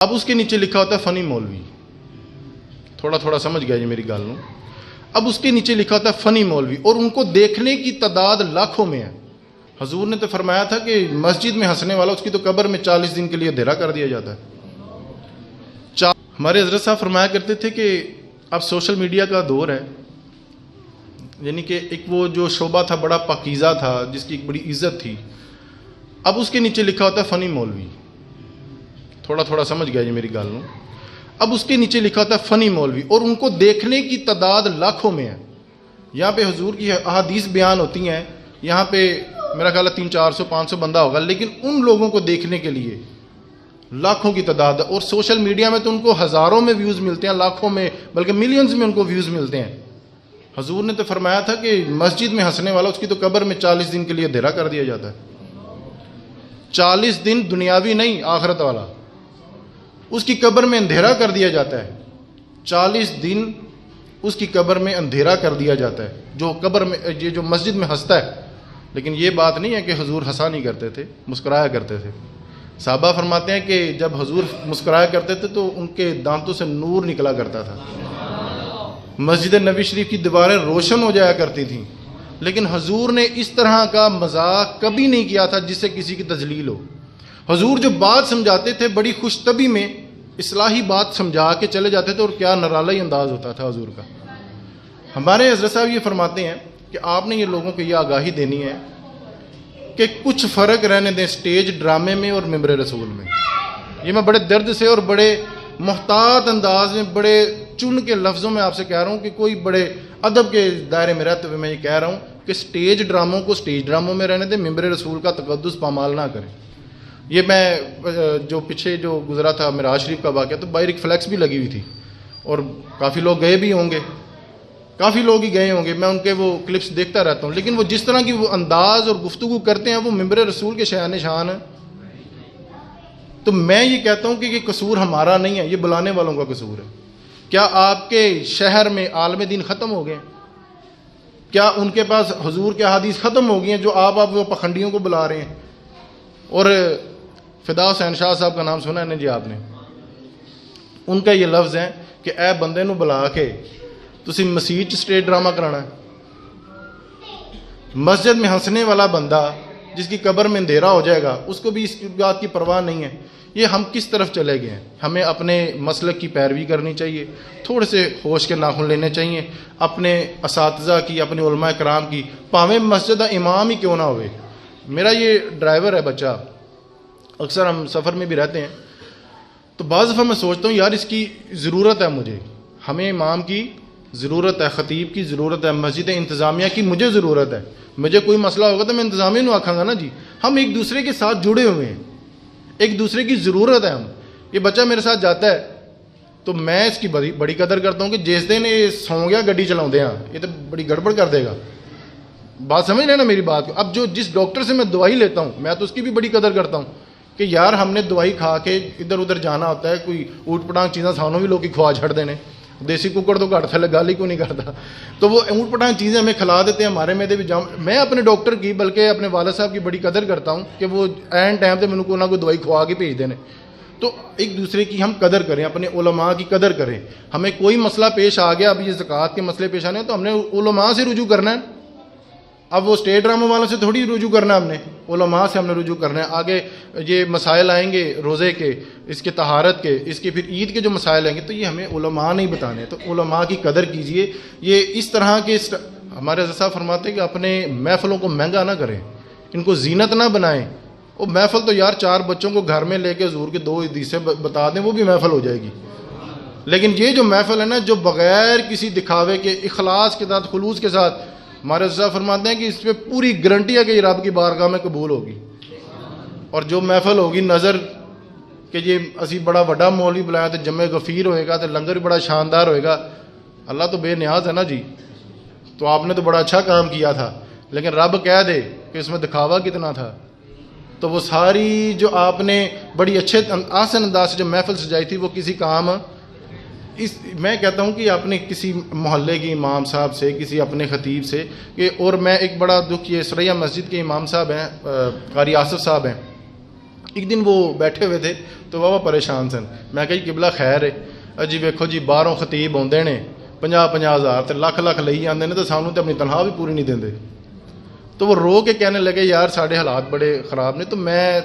اب اس کے نیچے لکھا ہوتا ہے فنی مولوی. تھوڑا تھوڑا سمجھ گیا جی میری گل نو. اب اس کے نیچے لکھا ہوتا ہے فنی مولوی، اور ان کو دیکھنے کی تعداد لاکھوں میں ہے. حضور نے تو فرمایا تھا کہ مسجد میں ہنسنے والا اس کی تو قبر میں 40 دن کے لیے اندھیرا کر دیا جاتا ہے. ہمارے حضرت صاحب فرمایا کرتے تھے کہ اب سوشل میڈیا کا دور ہے، یعنی کہ ایک وہ جو شعبہ تھا بڑا پاکیزہ تھا، جس کی ایک بڑی عزت تھی، اب اس کے نیچے لکھا ہوتا ہے فنی مولوی. تھوڑا تھوڑا سمجھ گیا جی میری گل نو. اب اس کے نیچے لکھا ہوتا ہے فنی مولوی، اور ان کو دیکھنے کی تعداد لاکھوں میں ہے. یہاں پہ حضور کی احادیث بیان ہوتی ہیں، یہاں پہ میرا خیال ہے 300 400 500 بندہ ہوگا، لیکن ان لوگوں کو دیکھنے کے لیے لاکھوں کی تعداد ہے. اور سوشل میڈیا میں تو ان کو ہزاروں میں ویوز ملتے ہیں، لاکھوں میں بلکہ ملینز میں ان کو ویوز ملتے ہیں. حضور نے تو فرمایا تھا کہ مسجد میں ہنسنے والا اس کی تو قبر میں 40 دن کے لیے اندھیرا کر دیا جاتا ہے. 40 دن دنیاوی نہیں، آخرت والا، اس کی قبر میں اندھیرا کر دیا جاتا ہے. 40 دن اس کی قبر میں اندھیرا کر دیا جاتا ہے. جو قبر میں یہ جو مسجد میں ہنستا ہے، لیکن یہ بات نہیں ہے کہ حضور ہنسا نہیں کرتے تھے، مسکرایا کرتے تھے. صحابہ فرماتے ہیں کہ جب حضور مسکرایا کرتے تھے تو ان کے دانتوں سے نور نکلا کرتا تھا. مسجد نبی شریف کی دیواریں روشن ہو جایا کرتی تھیں، لیکن حضور نے اس طرح کا مذاق کبھی نہیں کیا تھا جس سے کسی کی تذلیل ہو. حضور جو بات سمجھاتے تھے بڑی خوش طبی میں اصلاحی بات سمجھا کے چلے جاتے تھے، اور کیا نرالا انداز ہوتا تھا حضور کا. ہمارے حضرت صاحب یہ فرماتے ہیں کہ آپ نے یہ لوگوں کو یہ آگاہی دینی ہے کہ کچھ فرق رہنے دیں اسٹیج ڈرامے میں اور ممبر رسول میں. یہ میں بڑے درد سے اور بڑے محتاط انداز میں بڑے چن کے لفظوں میں آپ سے کہہ رہا ہوں کہ کوئی بڑے ادب کے دائرے میں رہتے ہوئے میں یہ کہہ رہا ہوں کہ اسٹیج ڈراموں کو اسٹیج ڈراموں میں رہنے دیں، ممبر رسول کا تقدس پامال نہ کریں. یہ میں جو پیچھے جو گزرا تھا معراج شریف کا واقعہ، تو باہر ایک فلیکس بھی لگی ہوئی تھی اور کافی لوگ گئے بھی ہوں گے، کافی لوگ ہی گئے ہوں گے، میں ان کے وہ کلپس دیکھتا رہتا ہوں. لیکن وہ جس طرح کی وہ انداز اور گفتگو کرتے ہیں وہ ممبر رسول کے شان شان ہے. تو میں یہ کہتا ہوں کہ یہ قصور ہمارا نہیں ہے، یہ بلانے والوں کا قصور ہے. کیا آپ کے شہر میں عالم دین ختم ہو گئے؟ کیا ان کے پاس حضور کے احادیث ختم ہو گئی ہیں جو آپ وہ پخنڈیوں کو بلا رہے ہیں؟ اور فدا حسین شاہ صاحب کا نام سنا ہے نا جی آپ نے؟ ان کا یہ لفظ ہے کہ اے بندے نو بلا کے تسی مسیح سٹیج ڈرامہ کرانا ہے. مسجد میں ہنسنے والا بندہ جس کی قبر میں اندھیرا ہو جائے گا، اس کو بھی اس بات کی پرواہ نہیں ہے. یہ ہم کس طرف چلے گئے ہیں؟ ہمیں اپنے مسلک کی پیروی کرنی چاہیے، تھوڑے سے ہوش کے ناخن لینے چاہیے، اپنے اساتذہ کی، اپنے علماء کرام کی، پاویں مسجد امام ہی کیوں نہ ہوئے. میرا یہ ڈرائیور ہے بچہ، اکثر ہم سفر میں بھی رہتے ہیں، تو بعض دفعہ میں سوچتا ہوں یار اس کی ضرورت ہے، مجھے، ہمیں امام کی ضرورت ہے، خطیب کی ضرورت ہے، مسجد انتظامیہ کی مجھے ضرورت ہے. مجھے کوئی مسئلہ ہوگا تو میں انتظامیہ نو آکھاں گا نا جی. ہم ایک دوسرے کے ساتھ جڑے ہوئے ہیں، ایک دوسرے کی ضرورت ہے. ہم یہ بچہ میرے ساتھ جاتا ہے تو میں اس کی بڑی قدر کرتا ہوں کہ جس دن یہ سو گیا گڈی چلاؤں دے ہاں یہ تو بڑی گڑبڑ کر دے گا. بات سمجھ رہے نا میری بات کو؟ اب جو جس ڈاکٹر سے میں دوائی لیتا ہوں میں تو اس کی بھی بڑی قدر کرتا ہوں کہ یار ہم نے دوائی کھا کے ادھر ادھر جانا ہوتا ہے، کوئی اوٹ پٹانگ چیزیں سانوں بھی لوگ کی کھوا چھڑ دینے، دیسی ککڑ تو گھٹ تھلے گال ہی کیوں نہیں کرتا، تو وہ اوٹ پٹانگ چیزیں ہمیں کھلا دیتے ہیں، ہمارے میں بھی جام. میں اپنے ڈاکٹر کی بلکہ اپنے والد صاحب کی بڑی قدر کرتا ہوں کہ وہ این ٹائم پہ میرے کو نہ کوئی دوائی کھوا کے بھیج دینے. تو ایک دوسرے کی ہم قدر کریں، اپنے علماء کی قدر کریں. ہمیں کوئی مسئلہ پیش آ گیا، اب یہ زکوٰۃ کے مسئلے پیش آنے ہیں تو ہم نے علماء سے رجوع کرنا ہے. اب وہ اسٹیٹ ڈراموں والوں سے تھوڑی رجوع کرنا ہے، ہم نے علماء سے ہم نے رجوع کرنا ہے. آگے یہ مسائل آئیں گے روزے کے، اس کے طہارت کے، اس کے پھر عید کے جو مسائل آئیں گے، تو یہ ہمیں علماء نہیں بتانے. تو علماء کی قدر کیجئے. یہ اس طرح کے ہمارے حضرت صاحب فرماتے ہیں کہ اپنے محفلوں کو مہنگا نہ کریں، ان کو زینت نہ بنائیں. وہ محفل تو یار 4 بچوں کو گھر میں لے کے حضور کے 2 حدیثیں بتا دیں وہ بھی محفل ہو جائے گی. لیکن یہ جو محفل ہے نا، جو بغیر کسی دکھاوے کے، اخلاص کے ساتھ، خلوص کے ساتھ، ہمارے صاحب فرماتے ہیں کہ اس پہ پوری گارنٹی ہے کہ یہ رب کی بارگاہ میں قبول ہوگی. اور جو محفل ہوگی نظر کہ یہ اسی بڑا وڈا مولوی بلایا تو جمع غفیر ہوئے گا، تو لنگر بھی بڑا شاندار ہوئے گا. اللہ تو بے نیاز ہے نا جی، تو آپ نے تو بڑا اچھا کام کیا تھا. لیکن رب کہہ دے کہ اس میں دکھاوا کتنا تھا، تو وہ ساری جو آپ نے بڑی اچھے آسن انداز سے جو محفل سجائی تھی وہ کسی کام. میں کہتا ہوں کہ اپنے کسی محلے کے امام صاحب سے، کسی اپنے خطیب سے کہ، اور میں ایک بڑا دکھ یہ سریا مسجد کے امام صاحب ہیں، قاری آصف صاحب ہیں، ایک دن وہ بیٹھے ہوئے تھے تو بابا پریشان سن. میں کہا جی قبلہ خیر ہے جی ویکھو جی باہروں خطیب آتے ہیں 50-50 ہزار تے لکھ لئی آتے ہیں تو سانوں تو اپنی تنخواہ بھی پوری نہیں دیں. تو وہ رو کے کہنے لگے یار ساڑھے حالات بڑے خراب نے. تو میں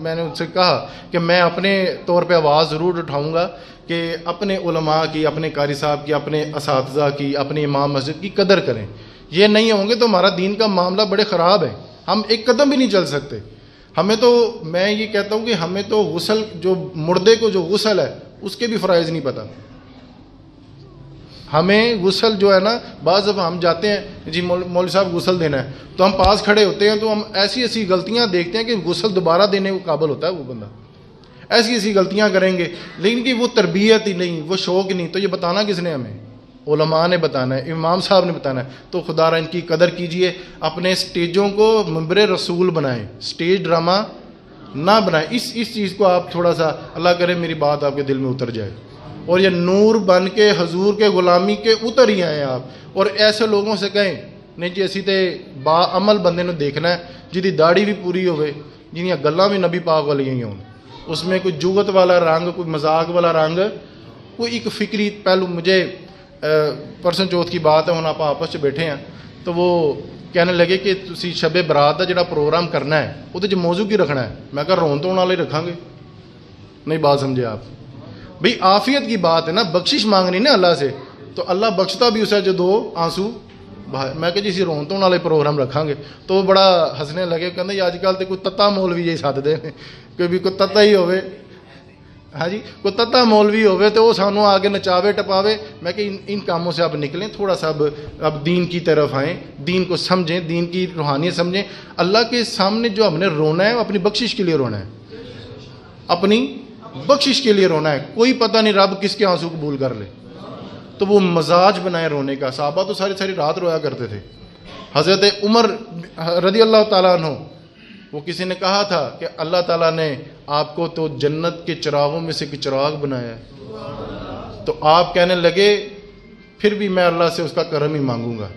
نے ان سے کہا کہ میں اپنے طور پہ آواز ضرور اٹھاؤں گا کہ اپنے علماء کی، اپنے قاری صاحب کی، اپنے اساتذہ کی، اپنے امام مسجد کی قدر کریں. یہ نہیں ہوں گے تو ہمارا دین کا معاملہ بڑے خراب ہے، ہم ایک قدم بھی نہیں چل سکتے. ہمیں تو میں یہ کہتا ہوں کہ ہمیں تو غسل، جو مردے کو جو غسل ہے اس کے بھی فرائض نہیں پتہ. ہمیں غسل جو ہے نا، بعض دفعہ ہم جاتے ہیں جی مولوی صاحب غسل دینا ہے تو ہم پاس کھڑے ہوتے ہیں تو ہم ایسی غلطیاں دیکھتے ہیں کہ غسل دوبارہ دینے کو قابل ہوتا ہے وہ بندہ، ایسی غلطیاں کریں گے. لیکن کہ وہ تربیت ہی نہیں، وہ شوق نہیں. تو یہ بتانا کس نے؟ ہمیں علماء نے بتانا ہے، امام صاحب نے بتانا ہے. تو خدا را ان کی قدر کیجئے، اپنے سٹیجوں کو منبر رسول بنائیں، سٹیج ڈرامہ نہ بنائیں. اس چیز کو آپ تھوڑا سا، اللہ کرے میری بات آپ کے دل میں اتر جائے اور یہ نور بن کے حضور کے غلامی کے اتر ہی آئیں آپ. اور ایسے لوگوں سے کہیں نہیں جی اسی تے با عمل بندے نے دیکھنا ہے جی داڑھی بھی پوری ہوئے، جنیاں گلاں بھی نبی پاک والی ہی ہوں، اس میں کوئی جگت والا رنگ، کوئی مذاق والا رنگ، کوئی ایک فکری پہلو. مجھے پرسن چوتھ کی بات ہے، ہن آپ آپس میں بیٹھے ہیں تو وہ کہنے لگے کہ تسی شب برات کا جڑا پروگرام کرنا ہے وہ موضوع کی رکھنا ہے. میں کہا رون تو والے رکھاں گے. نہیں بات سمجھے آپ بھئی، عافیت کی بات ہے نا، بخشش مانگنی نا اللہ سے، تو اللہ بخشتا بھی اسے جو دو آنسو. میں کہ جی اسی رون تو والے پروگرام رکھاں گے. تو وہ بڑا ہسنے لگے، کہتے ہیں اج کل تو کوئی تتا مولوی جی سدتے ہیں، کوئی بھی کوئی تتا ہی ہوئے، ہاں جی کوئی تتا مولوی ہوئے تو وہ سانوں آگے نچاوے ٹپاوے. میں کہ ان کاموں سے اب نکلیں، تھوڑا سا اب دین کی طرف آئیں، دین کو سمجھیں، دین کی روحانیت سمجھیں. اللہ کے سامنے جو ہم نے رونا ہے وہ اپنی بخشش کے لیے رونا ہے، اپنی بخشش کے لیے رونا ہے. کوئی پتہ نہیں رب کس کے آنسو قبول کر لے. تو وہ مزاج بنائے رونے کا. صحابہ تو ساری رات رویا کرتے تھے. حضرت عمر رضی اللہ تعالیٰ عنہ، وہ کسی نے کہا تھا کہ اللہ تعالیٰ نے آپ کو تو جنت کے چراغوں میں سے ایک چراغ بنایا ہے. تو آپ کہنے لگے پھر بھی میں اللہ سے اس کا کرم ہی مانگوں گا.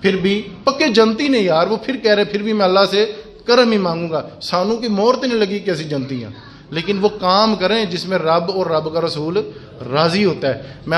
پھر بھی پکے جنتی نہیں یار، وہ پھر کہہ رہے پھر بھی میں اللہ سے کرم ہی مانگوں گا. سانوں کی مہر تو نہیں لگی کہ ایسی جنتی ہیں، لیکن وہ کام کریں جس میں رب اور رب کا رسول راضی ہوتا ہے. میں